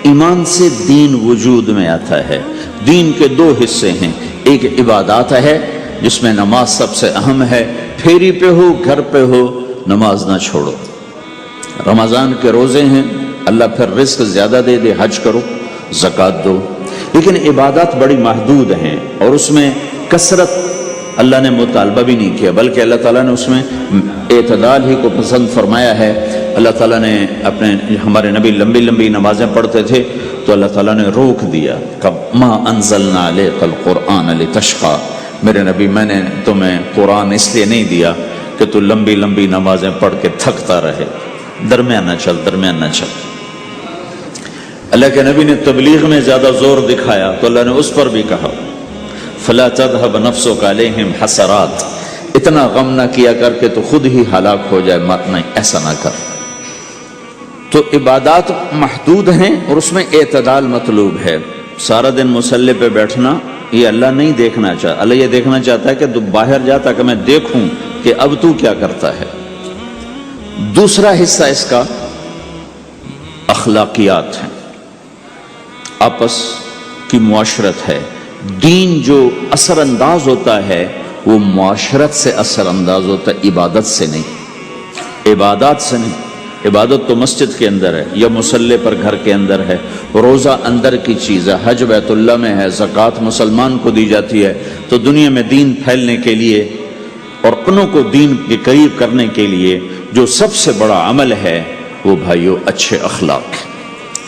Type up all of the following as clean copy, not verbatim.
ایمان سے دین وجود میں آتا ہے۔ دین کے دو حصے ہیں، ایک عبادات ہے جس میں نماز سب سے اہم ہے، پھیری پہ ہو گھر پہ ہو نماز نہ چھوڑو۔ رمضان کے روزے ہیں، اللہ پھر رزق زیادہ دے دے، حج کرو، زکوٰۃ دو، لیکن عبادات بڑی محدود ہیں اور اس میں کثرت اللہ نے مطالبہ بھی نہیں کیا، بلکہ اللہ تعالیٰ نے اس میں اعتدال ہی کو پسند فرمایا ہے۔ اللہ تعالیٰ نے ہمارے نبی لمبی لمبی نمازیں پڑھتے تھے تو اللہ تعالیٰ نے روک دیا کہ ما انزلنا علیک القرآن لتشقی، میرے نبی میں نے تمہیں قرآن اس لیے نہیں دیا کہ تو لمبی لمبی نمازیں پڑھ کے تھکتا رہے، درمیانہ چل۔ اللہ کے نبی نے تبلیغ میں زیادہ زور دکھایا تو اللہ نے اس پر بھی کہا فلا تذهب نفسك علیہم حسرات، اتنا غم نہ کیا کر کے تو خود ہی ہلاک ہو جائے، مت نہیں، ایسا نہ کر۔ تو عبادات محدود ہیں اور اس میں اعتدال مطلوب ہے۔ سارا دن مصلی پہ بیٹھنا یہ اللہ نہیں دیکھنا چاہتا، اللہ یہ دیکھنا چاہتا ہے کہ تو باہر جا تاکہ میں دیکھوں کہ اب تو کیا کرتا ہے۔ دوسرا حصہ اس کا اخلاقیات ہیں، آپس کی معاشرت ہے۔ دین جو اثر انداز ہوتا ہے وہ معاشرت سے اثر انداز ہوتا ہے، عبادت سے نہیں، عبادات سے نہیں۔ عبادت تو مسجد کے اندر ہے یا مصلی پر گھر کے اندر ہے، روزہ اندر کی چیز ہے، حج بیت اللہ میں ہے، زکوٰۃ مسلمان کو دی جاتی ہے۔ تو دنیا میں دین پھیلنے کے لیے اور اپنوں کو دین کے قریب کرنے کے لیے جو سب سے بڑا عمل ہے وہ بھائیو اچھے اخلاق ہے۔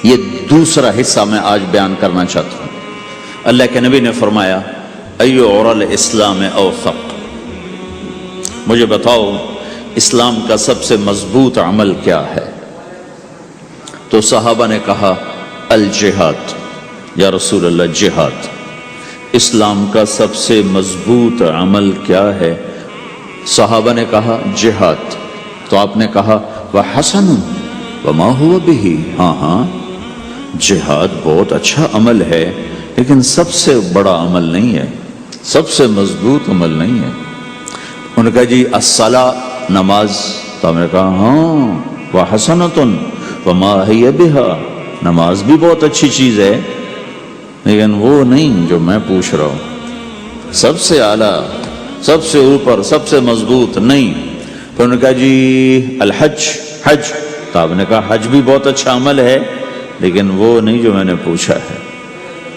یہ دوسرا حصہ میں آج بیان کرنا چاہتا ہوں۔ اللہ کے نبی نے فرمایا ایو عرل اسلام اوثق، مجھے بتاؤ اسلام کا سب سے مضبوط عمل کیا ہے؟ تو صحابہ نے کہا الجہاد، یا رسول اللہ جہاد۔ اسلام کا سب سے مضبوط عمل کیا ہے؟ صحابہ نے کہا جہاد۔ تو آپ نے کہا وحسن وما ہوا بہ، ہاں جہاد بہت اچھا عمل ہے لیکن سب سے بڑا عمل نہیں ہے، سب سے مضبوط عمل نہیں ہے۔ انہوں نے کہا جی الصلاۃ، نماز۔ تو ہم نے کہا ہاں وحسنۃ وما ہی بہا، نماز بھی بہت اچھی چیز ہے لیکن وہ نہیں جو میں پوچھ رہا ہوں، سب سے اعلیٰ، سب سے اوپر، سب سے مضبوط نہیں۔ تو انہوں نے کہا جی الحج، حج۔ تو آپ نے کہا حج بھی بہت اچھا عمل ہے لیکن وہ نہیں جو میں نے پوچھا ہے۔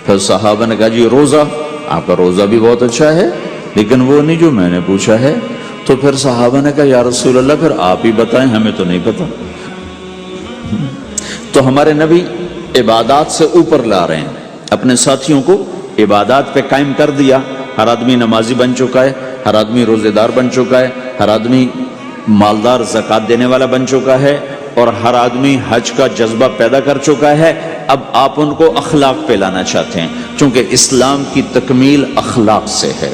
پھر صحابہ نے کہا جی روزہ، آپ کا روزہ بھی بہت اچھا ہے لیکن وہ نہیں جو میں نے پوچھا ہے۔ تو پھر صحابہ نے کہا یا رسول اللہ پھر آپ ہی بتائیں، ہمیں تو نہیں پتا۔ تو ہمارے نبی عبادات سے اوپر لا رہے ہیں، اپنے ساتھیوں کو عبادات پہ قائم کر دیا۔ ہر آدمی نمازی بن چکا ہے، ہر آدمی روزے دار بن چکا ہے، ہر آدمی مالدار زکوٰۃ دینے والا بن چکا ہے، اور ہر آدمی حج کا جذبہ پیدا کر چکا ہے۔ اب آپ ان کو اخلاق پہ لانا چاہتے ہیں، چونکہ اسلام کی تکمیل اخلاق سے ہے۔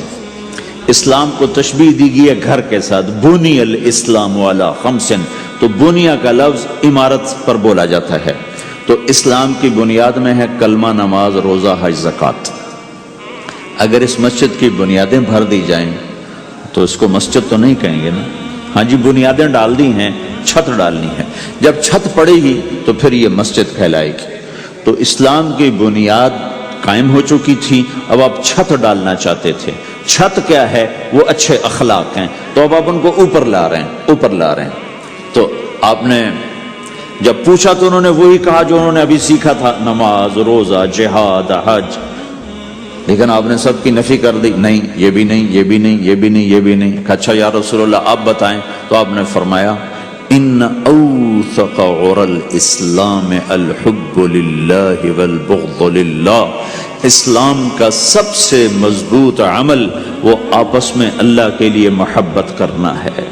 اسلام کو تشبیہ دی گئی ہے گھر کے ساتھ، بنی الاسلام علی خمس، تو بنیا کا لفظ عمارت پر بولا جاتا ہے۔ تو اسلام کی بنیاد میں ہے کلمہ، نماز، روزہ، حج، زکوٰۃ۔ اگر اس مسجد کی بنیادیں بھر دی جائیں تو اس کو مسجد تو نہیں کہیں گے نا، ہاں جی بنیادیں ڈال دی ہیں، چھت ڈالنی ہے، جب چھت پڑے گی تو پھر یہ مسجد کہلائے گی۔ تو اسلام کی بنیاد قائم ہو چکی تھی، اب آپ چھت ڈالنا چاہتے تھے۔ چھت کیا ہے؟ وہ اچھے اخلاق ہیں، تو اب آپ ان کو اوپر لا رہے ہیں۔ تو آپ نے جب پوچھا تو انہوں نے وہی کہا جو انہوں نے ابھی سیکھا تھا، نماز، روزہ، جہاد، حج، لیکن آپ نے سب کی نفی کر دی، نہیں یہ بھی نہیں، یہ بھی نہیں، یہ بھی نہیں، یہ بھی نہیں۔ اچھا یا رسول اللہ آپ بتائیں۔ تو آپ نے فرمایا ان اوثق عرى الاسلام الحب للہ والبغض للہ، اسلام کا سب سے مضبوط عمل وہ آپس میں اللہ کے لیے محبت کرنا ہے۔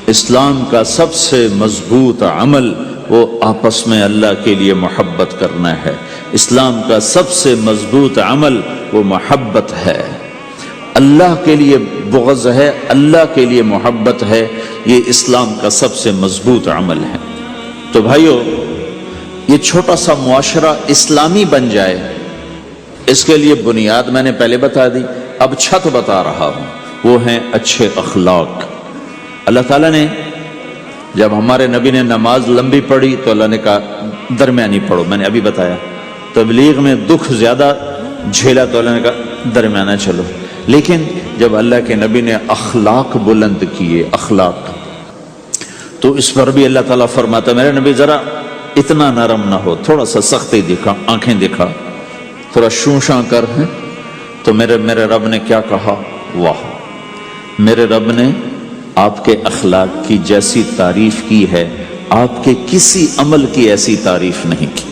اسلام کا سب سے مضبوط عمل وہ آپس میں اللہ کے لیے محبت کرنا ہے۔ اسلام کا سب سے مضبوط عمل وہ محبت ہے، اللہ کے لیے بغض ہے، اللہ کے لیے محبت ہے، یہ اسلام کا سب سے مضبوط عمل ہے۔ تو بھائیو یہ چھوٹا سا معاشرہ اسلامی بن جائے، اس کے لیے بنیاد میں نے پہلے بتا دی، اب چھت بتا رہا ہوں، وہ ہیں اچھے اخلاق۔ اللہ تعالیٰ نے جب ہمارے نبی نے نماز لمبی پڑھی تو اللہ نے کہا درمیانی پڑھو. میں نے ابھی بتایا تبلیغ میں دکھ زیادہ جھیلا تو اللہ نے کہا درمیانہ چلو. لیکن جب اللہ کے نبی نے اخلاق بلند کیے اخلاق، تو اس پر بھی اللہ تعالیٰ فرماتا میرے نبی ذرا اتنا نرم نہ ہو، تھوڑا سا سختی دکھا، آنکھیں دکھا، تھوڑا شوشاں کر. تو میرے رب نے کیا کہا؟ واہ، میرے رب نے آپ کے اخلاق کی جیسی تعریف کی ہے آپ کے کسی عمل کی ایسی تعریف نہیں کی.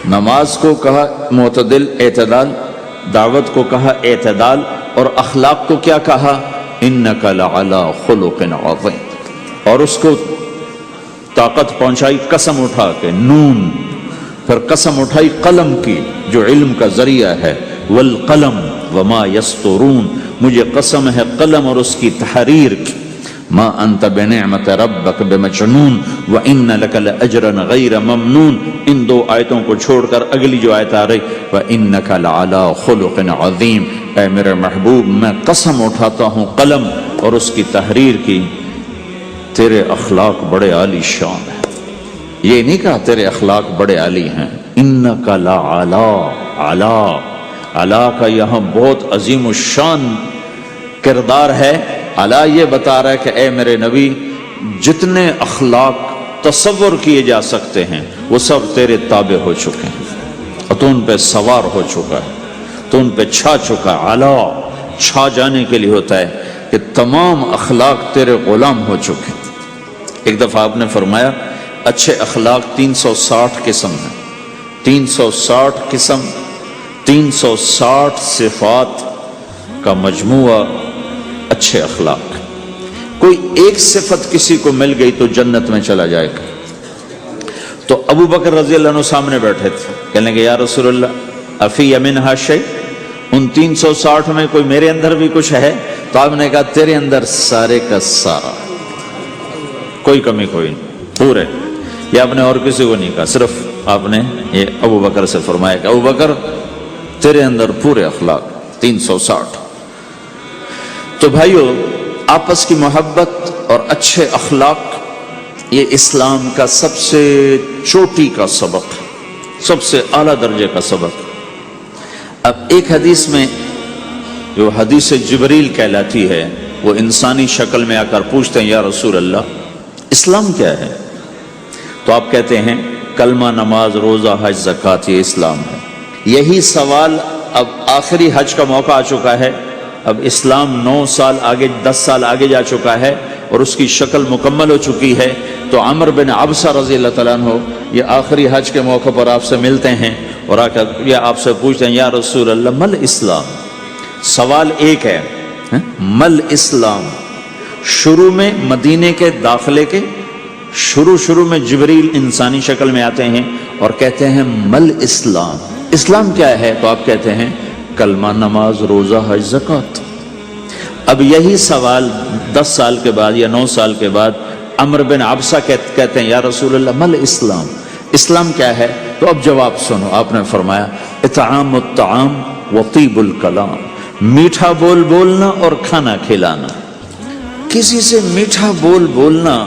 نماز کو کہا معتدل اعتدال، دعوت کو کہا اعتدال، اور اخلاق کو کیا کہا؟ انک لعلی خلق عظیم. اور اس کو طاقت پہنچائی قسم اٹھا کے نون، پھر قسم اٹھائی قلم کی جو علم کا ذریعہ ہے، والقلم وما یسطرون، مجھے قسم ہے قلم اور اس کی تحریر کی. ما انت بنعمت ربک بمجنون وان لک لاجرا غیر ممنون. ان دو آیتوں کو چھوڑ کر اگلی جو آیت آ رہی وانک لعلی خلق عظیم، اے میرے محبوب میں قسم اٹھاتا ہوں قلم اور اس کی تحریر کی، تیرے اخلاق بڑے عالی شان ہیں. یہ نہیں کہا تیرے اخلاق بڑے عالی ہیں، انک لعلی، علا علا کا یہاں بہت عظیم الشان کردار ہے. علا یہ بتا رہا ہے کہ اے میرے نبی جتنے اخلاق تصور کیے جا سکتے ہیں وہ سب تیرے تابع ہو چکے ہیں، اور تو ان پہ سوار ہو چکا ہے، تو ان پہ چھا چکا ہے. علا چھا جانے کے لیے ہوتا ہے کہ تمام اخلاق تیرے غلام ہو چکے. ایک دفعہ آپ نے فرمایا اچھے اخلاق 360 قسم ہیں، 360 قسم، 360 صفات کا مجموعہ اچھے اخلاق. کوئی ایک صفت کسی کو مل گئی تو جنت میں چلا جائے گا. تو ابو بکر رضی اللہ عنہ سامنے بیٹھے تھے، کہنے لگے یا رسول اللہ افی منہا شیء، ان 360 میں کوئی میرے اندر بھی کچھ ہے؟ تو آپ نے کہا تیرے اندر سارے کا سارا، کوئی کمی کوئی نہیں، پورے. یہ آپ نے اور کسی کو نہیں کہا، صرف آپ نے یہ ابو بکر سے فرمایا کہ ابو بکر تیرے اندر پورے اخلاق 360. تو بھائیو، آپس کی محبت اور اچھے اخلاق یہ اسلام کا سب سے چوٹی کا سبق، سب سے اعلیٰ درجے کا سبق. اب ایک حدیث میں جو حدیث جبریل کہلاتی ہے، وہ انسانی شکل میں آ کر پوچھتے ہیں یا رسول اللہ اسلام کیا ہے؟ تو آپ کہتے ہیں کلمہ، نماز، روزہ، حج، زکوٰۃ، یہ اسلام ہے. یہی سوال اب آخری حج کا موقع آ چکا ہے، اب اسلام 9 سال آگے، 10 سال آگے جا چکا ہے اور اس کی شکل مکمل ہو چکی ہے. تو عمر بن عبسہ رضی اللہ تعالیٰ عنہ یہ آخری حج کے موقع پر آپ سے ملتے ہیں اور آ کر یہ آپ سے پوچھتے ہیں یا رسول اللہ مل اسلام. سوال ایک ہے، مل اسلام. شروع میں مدینے کے داخلے کے شروع میں جبریل انسانی شکل میں آتے ہیں اور کہتے ہیں مل اسلام، اسلام کیا ہے؟ تو آپ کہتے ہیں کلمہ، نماز، روزہ، حج، زکوٰۃ. اب یہی سوال 10 سال کے بعد یا 9 سال کے بعد عمر بن عبسہ کہتے ہیں یا رسول اللہ مل اسلام، اسلام کیا ہے؟ تو اب جواب سنو. آپ نے فرمایا اطعام الطعام وطیب الکلام، میٹھا بول بولنا اور کھانا کھلانا. کسی سے میٹھا بول بولنا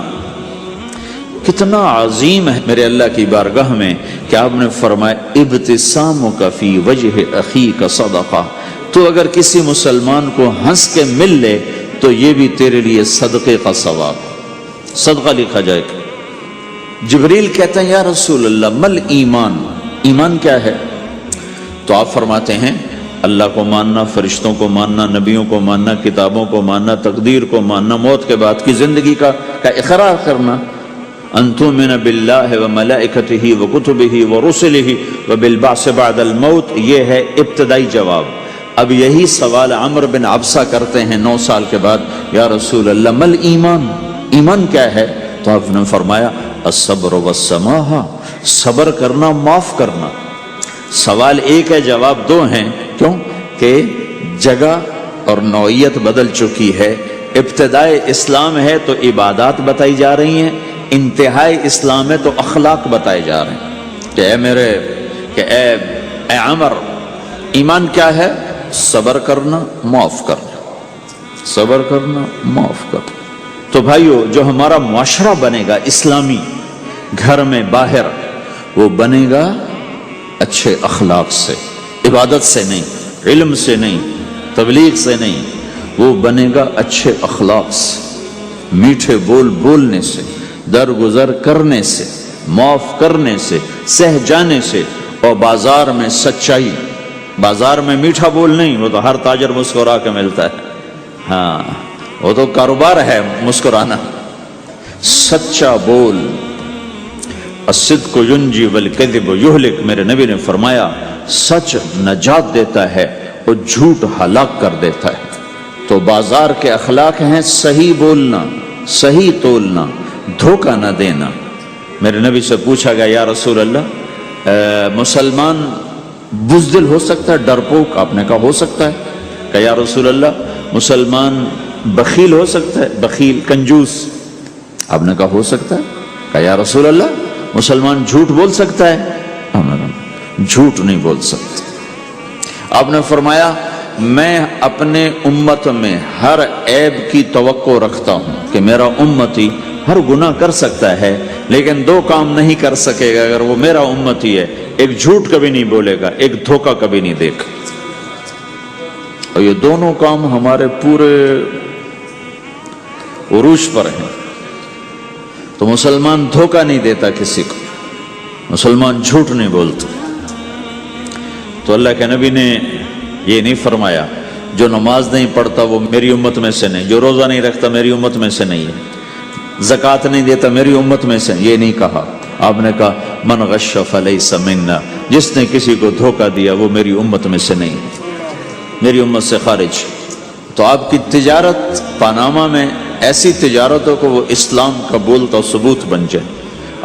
کتنا عظیم ہے میرے اللہ کی بارگاہ میں کہ آپ نے فرمایا ابتسامک فی وجہ اخیک صدقہ. تو اگر کسی مسلمان کو ہنس کے مل لے تو یہ بھی تیرے لیے صدقے کا ثواب، صدقہ لکھا جائے گا. جبریل کہتے ہیں یا رسول اللہ مل ایمان، ایمان کیا ہے؟ تو آپ فرماتے ہیں اللہ کو ماننا، فرشتوں کو ماننا، نبیوں کو ماننا، کتابوں کو ماننا، تقدیر کو ماننا، موت کے بعد کی زندگی کا اقرار کرنا. ان تؤمن باللہ وملائکتہ وکتبہ ورسلہ وبالبعث بعد الموت، یہ ہے ابتدائی جواب. اب یہی سوال عمر بن عبسہ کرتے ہیں 9 سال کے بعد یا رسول اللہ مل ایمان، ایمان کیا ہے؟ تو آپ نے فرمایا الصبر والسماحہ، صبر کرنا، معاف کرنا. سوال ایک ہے، جواب 2 ہیں. کیوں کہ جگہ اور نوعیت بدل چکی ہے. ابتدائے اسلام ہے تو عبادات بتائی جا رہی ہیں، انتہائی اسلام ہے تو اخلاق بتائے جا رہے ہیں کہ اے عمر ایمان کیا ہے؟ صبر کرنا، معاف کرنا، صبر کرنا، معاف کرنا. تو بھائیو جو ہمارا معاشرہ بنے گا اسلامی، گھر میں باہر، وہ بنے گا اچھے اخلاق سے، عبادت سے نہیں، علم سے نہیں، تبلیغ سے نہیں، وہ بنے گا اچھے اخلاق سے، میٹھے بول بولنے سے، درگزر کرنے سے، معاف کرنے سے، سہ جانے سے، اور بازار میں سچائی، بازار میں میٹھا بول نہیں، وہ تو ہر تاجر مسکرا کے ملتا ہے، ہاں وہ تو کاروبار ہے مسکرانا، سچا بول، الصدق ینجی والکذب یہلک، میرے نبی نے فرمایا سچ نجات دیتا ہے اور جھوٹ ہلاک کر دیتا ہے۔ تو بازار کے اخلاق ہیں صحیح بولنا، صحیح تولنا، دھوکہ نہ دینا۔ میرے نبی سے پوچھا گیا یا رسول اللہ مسلمان بزدل ہو سکتا ہے، ڈرپوک؟ آپ نے کہا ہو سکتا ہے۔ کہ یا رسول اللہ مسلمان بخیل ہو سکتا ہے، بخیل کنجوس؟ آپ نے کہا ہو سکتا ہے۔ کہ یا رسول اللہ مسلمان جھوٹ بول سکتا ہے؟ جھوٹ نہیں بول سکتا۔ آپ نے فرمایا میں اپنے امت میں ہر عیب کی توقع رکھتا ہوں کہ میرا امتی ہر گناہ کر سکتا ہے لیکن دو کام نہیں کر سکے گا اگر وہ میرا امتی ہے، ایک جھوٹ کبھی نہیں بولے گا، ایک دھوکہ کبھی نہیں دے گا۔ اور یہ دونوں کام ہمارے پورے عروج پر ہیں۔ تو مسلمان دھوکہ نہیں دیتا کسی کو، مسلمان جھوٹ نہیں بولتا۔ تو اللہ کے نبی نے یہ نہیں فرمایا جو نماز نہیں پڑھتا وہ میری امت میں سے نہیں، جو روزہ نہیں رکھتا میری امت میں سے نہیں ہے، زکوٰۃ نہیں دیتا میری امت میں سے، یہ نہیں کہا۔ آپ نے کہا من غش فلیس منا، جس نے کسی کو دھوکہ دیا وہ میری امت میں سے نہیں، میری امت سے خارج۔ تو آپ کی تجارت پاناما میں ایسی تجارتوں کو وہ اسلام کا بولتا و ثبوت بن جائے۔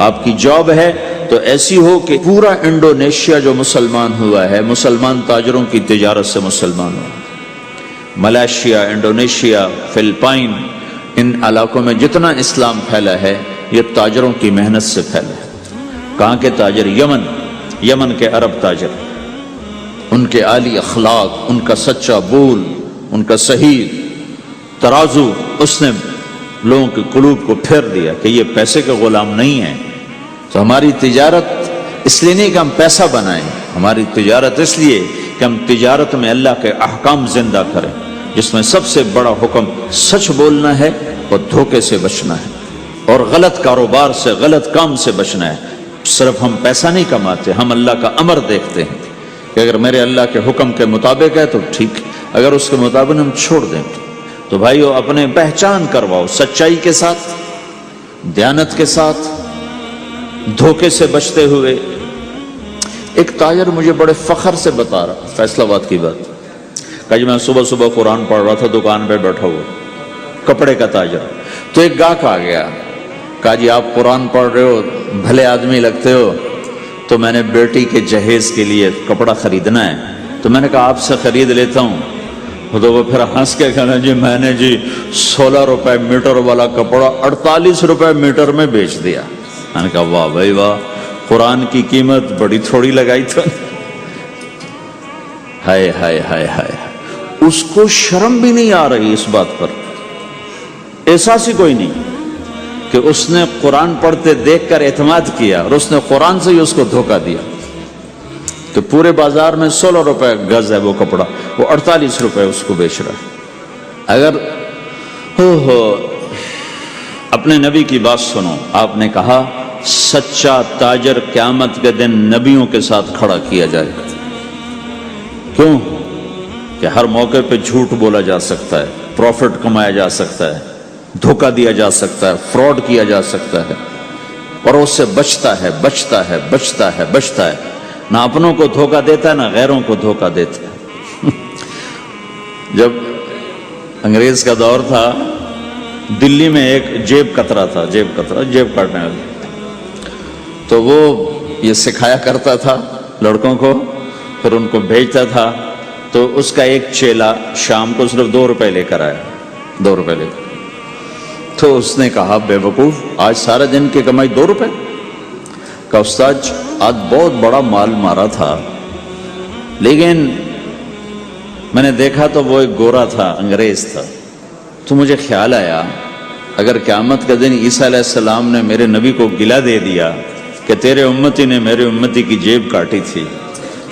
آپ کی جاب ہے تو ایسی ہو کہ پورا انڈونیشیا جو مسلمان ہوا ہے، مسلمان تاجروں کی تجارت سے مسلمان ہوا۔ ملائیشیا، انڈونیشیا، فلپائن، ان علاقوں میں جتنا اسلام پھیلا ہے یہ تاجروں کی محنت سے پھیلا ہے۔ کہاں کے تاجر؟ یمن کے عرب تاجر، ان کے عالی اخلاق، ان کا سچا بول، ان کا صحیح ترازو، اس نے لوگوں کے قلوب کو پھیر دیا کہ یہ پیسے کے غلام نہیں ہیں۔ تو ہماری تجارت اس لیے نہیں کہ ہم پیسہ بنائیں، ہماری تجارت اس لیے کہ ہم تجارت میں اللہ کے احکام زندہ کریں، جس میں سب سے بڑا حکم سچ بولنا ہے اور دھوکے سے بچنا ہے، اور غلط کاروبار سے، غلط کام سے بچنا ہے۔ صرف ہم پیسہ نہیں کماتے، ہم اللہ کا امر دیکھتے ہیں کہ اگر میرے اللہ کے حکم کے مطابق ہے تو ٹھیک، اگر اس کے مطابق ہم چھوڑ دیں تو بھائیو اپنے پہچان کرواؤ سچائی کے ساتھ، دیانت کے ساتھ، دھوکے سے بچتے ہوئے۔ ایک تاجر مجھے بڑے فخر سے بتا رہا، فیصل آباد کی بات، کہ میں صبح صبح قرآن پڑھ رہا تھا دکان پہ بیٹھا ہوا، کپڑے کا تاجر، تو ایک گاہک آ گیا، کہا جی آپ قرآن پڑھ رہے ہو، بھلے آدمی لگتے ہو، تو میں نے بیٹی کے جہیز کے لیے کپڑا خریدنا ہے، تو میں نے کہا آپ سے خرید لیتا ہوں۔ تو وہ پھر ہنس کے کہنا جی میں نے 16 روپے میٹر والا کپڑا 48 روپے میٹر میں بیچ دیا۔ میں نے کہا واہ بھائی واہ، قرآن کی قیمت بڑی تھوڑی لگائی تو۔ ہائے ہائے ہائے ہائے، اس کو شرم بھی نہیں آ رہی اس بات پر، احساس ہی کوئی نہیں کہ اس نے قرآن پڑھتے دیکھ کر اعتماد کیا اور اس نے قرآن سے ہی اس کو دھوکہ دیا کہ پورے بازار میں 16 روپے گز ہے وہ کپڑا، وہ 48 روپے اس کو بیچ رہا ہے۔ اگر اپنے نبی کی بات سنو، آپ نے کہا سچا تاجر قیامت کے دن نبیوں کے ساتھ کھڑا کیا جائے گا۔ کیوں؟ کہ ہر موقع پہ جھوٹ بولا جا سکتا ہے، پروفٹ کمایا جا سکتا ہے، دھوکہ دیا جا سکتا ہے، فراڈ کیا جا سکتا ہے، اور اس سے بچتا ہے بچتا ہے بچتا ہے بچتا ہے، نہ اپنوں کو دھوکہ دیتا ہے نہ غیروں کو دھوکہ دیتا ہے۔ جب انگریز کا دور تھا، دلی میں ایک جیب کترا تھا، جیب کاٹنے والا، تو وہ یہ سکھایا کرتا تھا لڑکوں کو، پھر ان کو بھیجتا تھا، تو اس کا ایک چیلا شام کو صرف 2 روپے لے کر آیا، 2 روپے لے کر۔ تو اس نے کہا بے وقوف، آج سارا دن کی کمائی 2 روپے؟ کہ استاد آج بہت بڑا مال مارا تھا، لیکن میں نے دیکھا تو وہ ایک گورا تھا، انگریز تھا، تو مجھے خیال آیا اگر قیامت کا دن عیسیٰ علیہ السلام نے میرے نبی کو گلہ دے دیا کہ تیرے امتی نے میرے امتی کی جیب کاٹی تھی،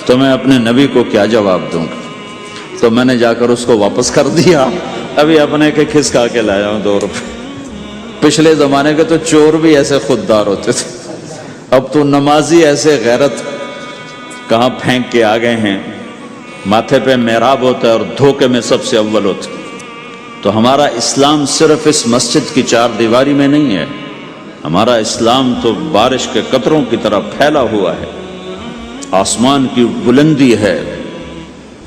تو میں اپنے نبی کو کیا جواب دوں گا؟ تو میں نے جا کر اس کو واپس کر دیا، ابھی اپنے کے کھسکا کے لایا ہوں 2 روپے۔ پچھلے زمانے کے تو چور بھی ایسے خوددار ہوتے تھے، اب تو نمازی ایسے غیرت کہاں پھینک کے آ گئے ہیں، ماتھے پہ محراب ہوتا ہے اور دھوکے میں سب سے اول ہوتا ہے۔ تو ہمارا اسلام صرف اس مسجد کی 4 دیواری میں نہیں ہے، ہمارا اسلام تو بارش کے قطروں کی طرح پھیلا ہوا ہے، آسمان کی بلندی ہے،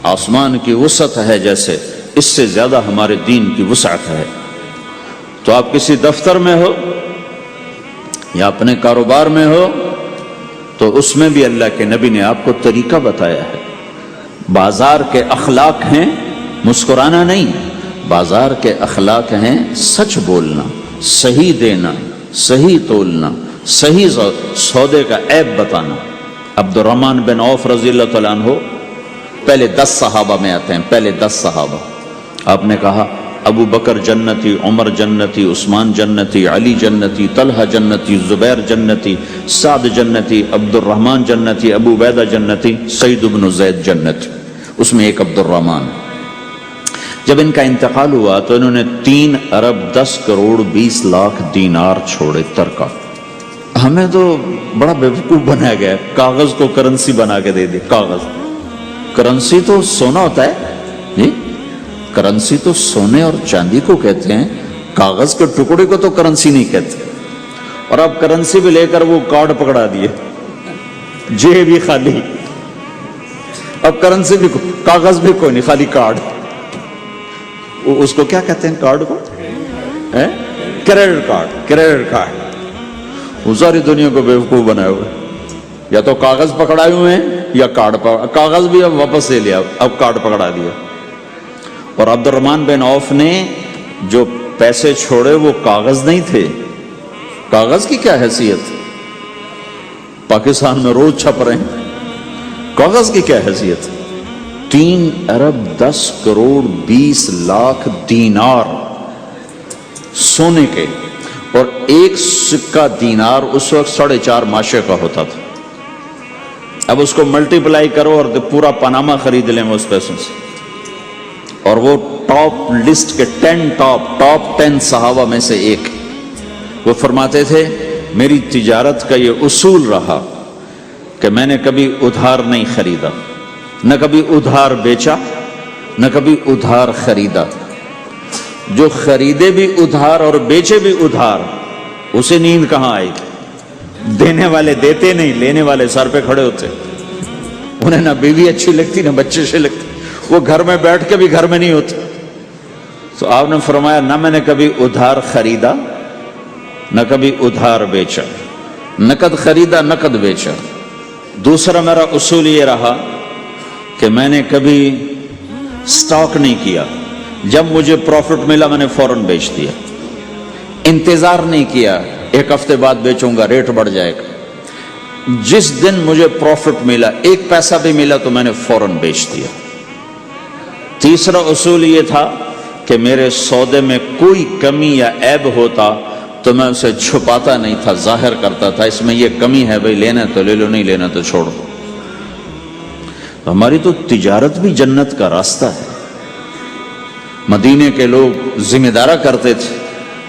آسمان کی وسعت ہے، جیسے اس سے زیادہ ہمارے دین کی وسعت ہے۔ تو آپ کسی دفتر میں ہو یا اپنے کاروبار میں ہو تو اس میں بھی اللہ کے نبی نے آپ کو طریقہ بتایا ہے۔ بازار کے اخلاق ہیں مسکرانا نہیں، بازار کے اخلاق ہیں سچ بولنا، صحیح دینا، صحیح تولنا، صحیح سودے کا عیب بتانا۔ عبد الرحمن بن عوف رضی اللہ تعالیٰ عنہ پہلے 10 صحابہ میں آتے ہیں، پہلے 10 صحابہ۔ آپ نے کہا ابو بکر جنتی، عمر جنتی، عثمان جنتی، علی جنتی، طلحہ جنتی، زبیر جنتی، سعد جنتی، عبد الرحمن جنتی، ابو عبیدہ جنتی، سعید بن زید جنتی، اس میں ایک عبد الرحمن۔ جب ان کا انتقال ہوا تو انہوں نے 3 ارب 10 کروڑ 20 لاکھ دینار چھوڑے ترکہ۔ ہمیں تو بڑا بیوقوف بنایا گیا ہے، کاغذ کو کرنسی بنا کے دے دے۔ کاغذ، کرنسی تو سونا ہوتا ہے جی، کرنسی تو سونے اور چاندی کو کہتے ہیں، کاغذ کے ٹکڑے کو تو کرنسی نہیں کہتے۔ اور اب کرنسی بھی لے کر وہ کارڈ پکڑا دیے، جیب بھی خالی، اب کرنسی بھی کاغذ بھی کوئی نہیں، خالی کارڈ۔ اس کو کیا کہتے ہیں کارڈ کو؟ Credit card, credit card. وہ ساری دنیا کو بیوقوف بنائے ہوئے، یا تو کاغذ پکڑائے ہوئے ہیں یا کارڈ کاغذ بھی اب واپس لے لیا، اب کارڈ پکڑا دیا۔ اور عبد الرحمن بن عوف نے جو پیسے چھوڑے وہ کاغذ نہیں تھے۔ کاغذ کی کیا حیثیت؟ پاکستان میں روز چھپ رہے ہیں، کاغذ کی کیا حیثیت؟ 3 ارب 10 کروڑ 20 لاکھ دینار سونے کے، اور ایک سکہ دینار اس وقت 4.5 ماشے کا ہوتا تھا۔ اب اس کو ملٹیپلائی کرو اور پورا پاناما خرید لیں اس پیسوں سے۔ اور وہ ٹاپ لسٹ کے 10 صحابہ میں سے ایک۔ وہ فرماتے تھے میری تجارت کا یہ اصول رہا کہ میں نے کبھی ادھار نہیں خریدا، نہ کبھی ادھار بیچا، نہ کبھی ادھار خریدا۔ جو خریدے بھی ادھار اور بیچے بھی ادھار، اسے نیند کہاں آئی؟ دینے والے دیتے نہیں، لینے والے سر پہ کھڑے ہوتے، انہیں نہ بیوی اچھی لگتی نہ بچے اچھے لگتے، وہ گھر میں بیٹھ کے بھی گھر میں نہیں ہوتے۔ تو آپ نے فرمایا نہ میں نے کبھی ادھار خریدا نہ کبھی ادھار بیچا، نقد خریدا نقد بیچا۔ دوسرا میرا اصول یہ رہا کہ میں نے کبھی سٹاک نہیں کیا، جب مجھے پروفٹ ملا میں نے فوراً بیچ دیا، انتظار نہیں کیا 1 ہفتے بعد بیچوں گا ریٹ بڑھ جائے گا۔ جس دن مجھے پروفٹ ملا 1 پیسہ بھی ملا تو میں نے فوراً بیچ دیا۔ تیسرا اصول یہ تھا کہ میرے سودے میں کوئی کمی یا عیب ہوتا تو میں اسے چھپاتا نہیں تھا، ظاہر کرتا تھا، اس میں یہ کمی ہے بھائی، لینا تو لے لو، نہیں لینا تو چھوڑو۔ ہماری تو تجارت بھی جنت کا راستہ ہے۔ مدینے کے لوگ ذمہ دارا کرتے تھے،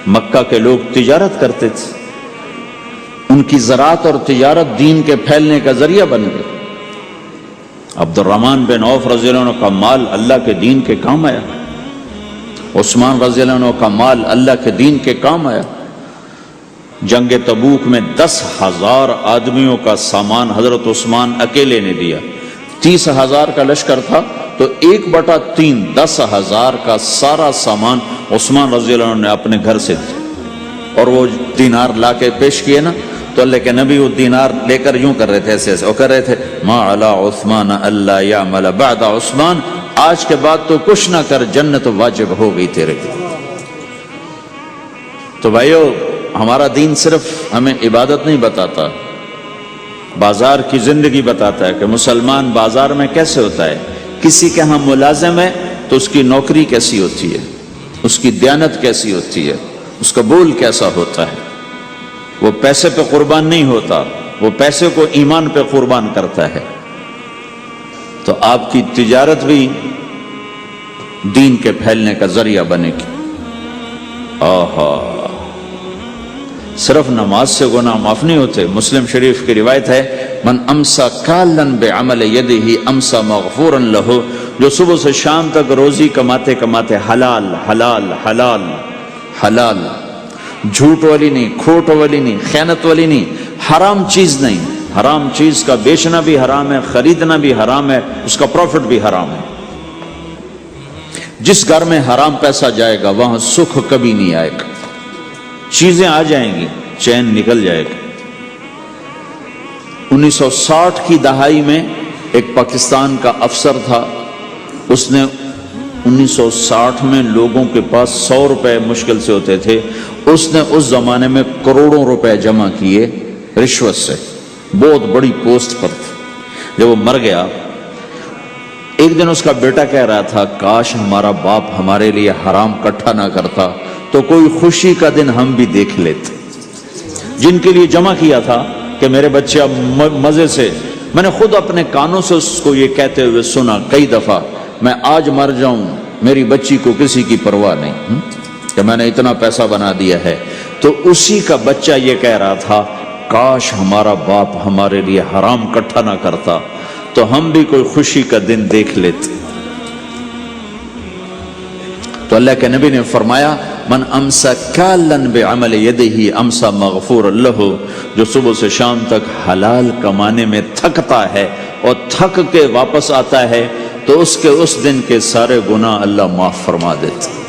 مکہ کے لوگ تجارت کرتے تھے، ان کی زراعت اور تجارت دین کے پھیلنے کا ذریعہ بن گئی۔ عبد الرحمن بن عوف رضی اللہ عنہ کا مال اللہ کے دین کے کام آیا، عثمان رضی اللہ عنہ کا مال اللہ کے دین کے کام آیا۔ جنگ تبوک میں 10,000 آدمیوں کا سامان حضرت عثمان اکیلے نے دیا۔ 30,000 کا لشکر تھا تو 1/3 10,000 کا سارا سامان عثمان رضی اللہ عنہ نے اپنے گھر سے دیا۔ اور وہ دینار لا کے پیش کیے نا تو اللہ کے نبی وہ دینار لے کر یوں کر رہے تھے، ایسے ایسے وہ کر رہے تھے، ما علی عثمان اللہ یعمل بعد عثمان، آج کے بعد تو کچھ نہ کر، جنت واجب ہو گئی تیرے کی۔ تو بھائیو، ہمارا دین صرف ہمیں عبادت نہیں بتاتا، بازار کی زندگی بتاتا ہے کہ مسلمان بازار میں کیسے ہوتا ہے۔ کسی کے ہاں ملازم ہے تو اس کی نوکری کیسی ہوتی ہے، اس کی دیانت کیسی ہوتی ہے، اس کا بول کیسا ہوتا ہے. وہ پیسے پہ قربان نہیں ہوتا، وہ پیسے کو ایمان پہ قربان کرتا ہے. تو آپ کی تجارت بھی دین کے پھیلنے کا ذریعہ بنے گی. آہا، صرف نماز سے گناہ معاف نہیں ہوتے. مسلم شریف کی روایت ہے، من امسا کالن بعمل یدہ امسا مغفورا لہ، جو صبح سے شام تک روزی کماتے کماتے حلال حلال حلال حلال، جھوٹ والی نہیں، کھوٹ والی نہیں، خیانت والی نہیں، حرام چیز نہیں. حرام چیز کا بیچنا بھی حرام ہے، خریدنا بھی حرام ہے، اس کا پروفٹ بھی حرام ہے. جس گھر میں حرام پیسہ جائے گا وہاں سکھ کبھی نہیں آئے گا. چیزیں آ جائیں گی، چین نکل جائے گا. 1960 کی دہائی میں ایک پاکستان کا افسر تھا، اس نے 1960 میں لوگوں کے پاس 100 روپے مشکل سے ہوتے تھے، اس نے اس زمانے میں کروڑوں روپے جمع کیے رشوت سے. بہت بڑی پوسٹ پر تھا. جب وہ مر گیا، ایک دن اس کا بیٹا کہہ رہا تھا، کاش ہمارا باپ ہمارے لیے حرام کٹھا نہ کرتا تو کوئی خوشی کا دن ہم بھی دیکھ لیتے. جن کے لیے جمع کیا تھا کہ میرے بچے اب مزے سے، میں نے خود اپنے کانوں سے اس کو یہ کہتے ہوئے سنا کئی دفعہ، میں آج مر جاؤں میری بچی کو کسی کی پرواہ نہیں کہ میں نے اتنا پیسہ بنا دیا ہے. تو اسی کا بچہ یہ کہہ رہا تھا، کاش ہمارا باپ ہمارے لیے حرام کٹھا نہ کرتا تو ہم بھی کوئی خوشی کا دن دیکھ لیتے. تو اللہ کے نبی نے فرمایا، من امسا کالن بعمل یدہ امسا مغفور لہ، جو صبح سے شام تک حلال کمانے میں تھکتا ہے اور تھک کے واپس آتا ہے تو اس کے اس دن کے سارے گناہ اللہ معاف فرما دیتا.